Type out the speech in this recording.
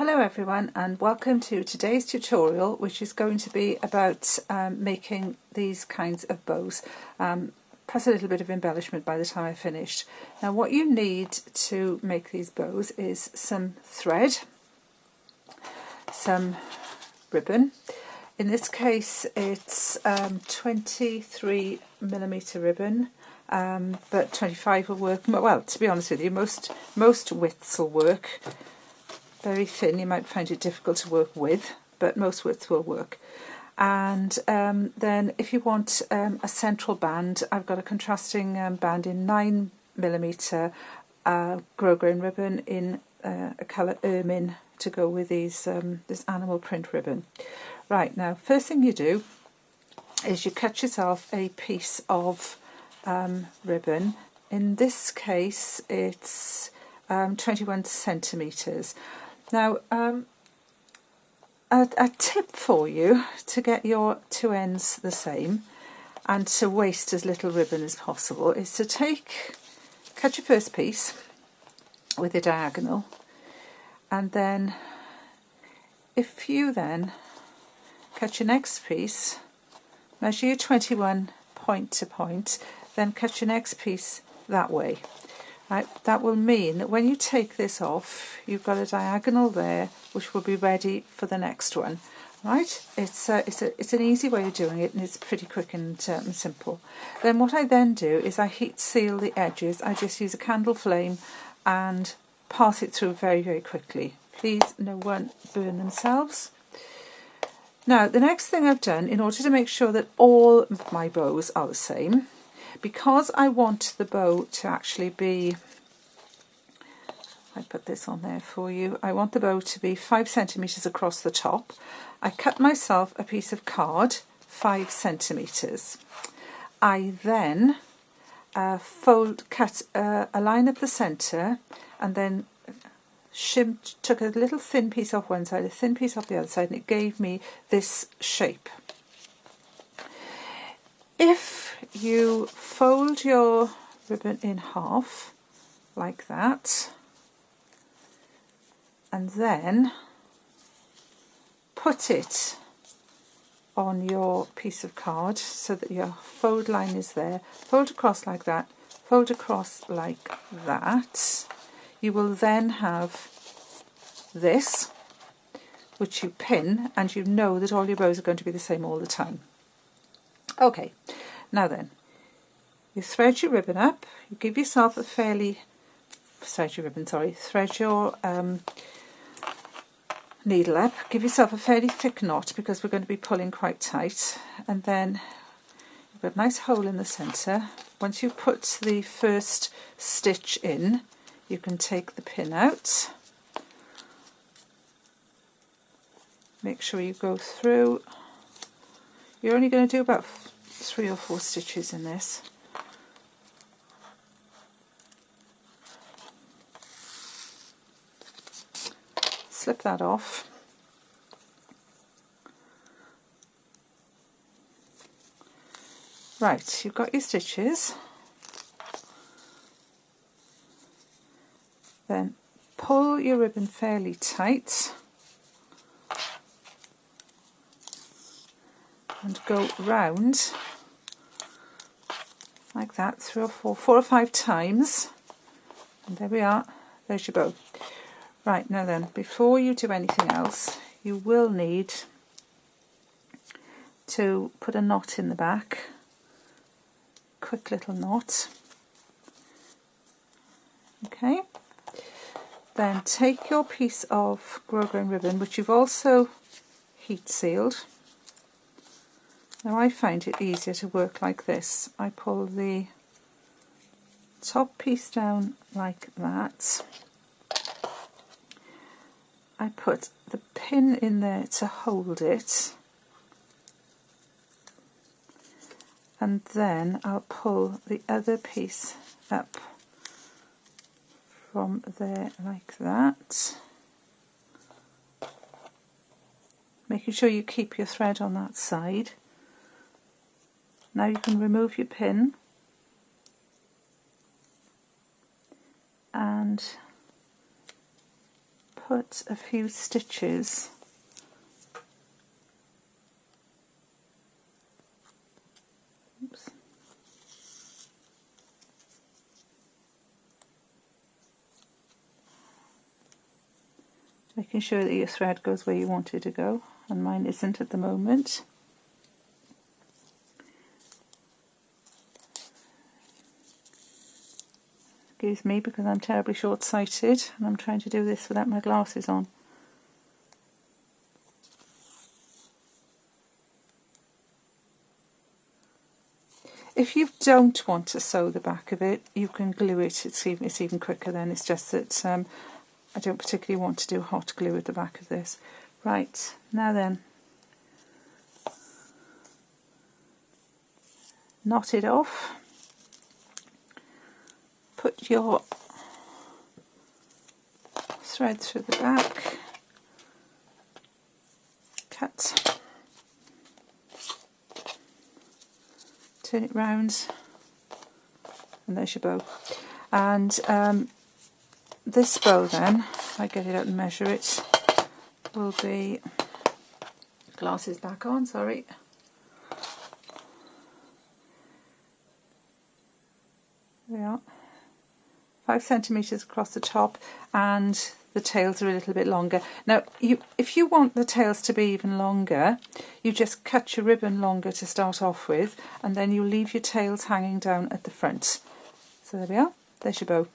Hello everyone, and welcome to today's tutorial, which is going to be about making these kinds of bows, plus a little bit of embellishment by the time I finished. Now what you need to make these bows is some thread, some ribbon. In this case it's 23mm ribbon, but 25 will work. Well, to be honest with you, most widths will work. Very thin, you might find it difficult to work with, but most widths will work. And then if you want a central band, I've got a contrasting band in 9mm grosgrain ribbon in a colour ermine to go with these this animal print ribbon. Right, now first thing you do is you cut yourself a piece of ribbon. In this case it's 21 centimetres. Now, a tip for you to get your two ends the same and to waste as little ribbon as possible is to cut your first piece with a diagonal, and then if you then cut your next piece, measure your 21 point to point, then cut your next piece that way. Right, that will mean that when you take this off, you've got a diagonal there, which will be ready for the next one. Right, it's an easy way of doing it, and it's pretty quick and simple. Then what I then do is I heat seal the edges. I just use a candle flame and pass it through very, very quickly. Please, no one burn themselves. Now, the next thing I've done, in order to make sure that all of my bows are the same, because I want the bow to actually be, I put this on there for you, I want the bow to be 5 centimetres across the top. I cut myself a piece of card 5 centimetres. I then cut a line up the centre, and then took a little thin piece off one side, a thin piece off the other side, and it gave me this shape. If you fold your ribbon in half like that, and then put it on your piece of card so that your fold line is there, fold across like that, fold across like that, you will then have this, which you pin, and you know that all your bows are going to be the same all the time. Okay, now then, you thread your ribbon up, you give yourself a thread your needle up, give yourself a fairly thick knot because we're going to be pulling quite tight, and then you've got a nice hole in the centre. Once you put the first stitch in, you can take the pin out. Make sure you go through. You're only going to do about 3 or 4 stitches in this. Slip that off. Right, you've got your stitches. Then pull your ribbon fairly tight and go round like that 4 or 5 times, and there we are, there's your bow. Right, now then, before you do anything else, you will need to put a knot in the back, quick little knot. Okay, then take your piece of grosgrain ribbon, which you've also heat sealed. Now I find it easier to work like this. I pull the top piece down like that. I put the pin in there to hold it, and then I'll pull the other piece up from there like that, making sure you keep your thread on that side. Now you can remove your pin and put a few stitches making sure that your thread goes where you want it to go, and mine isn't at the moment. Excuse me, because I'm terribly short-sighted and I'm trying to do this without my glasses on. If you don't want to sew the back of it, you can glue it. It's even quicker then. It's just that I don't particularly want to do hot glue at the back of this. Right, now then, knot it off. Put your thread through the back, cut, turn it round, and there's your bow. And this bow then, if I get it out and measure it, will be, glasses back on, sorry. There we are. 5 centimetres across the top, and the tails are a little bit longer. Now, if you want the tails to be even longer, you just cut your ribbon longer to start off with, and then you leave your tails hanging down at the front. So there we are, there's your bow.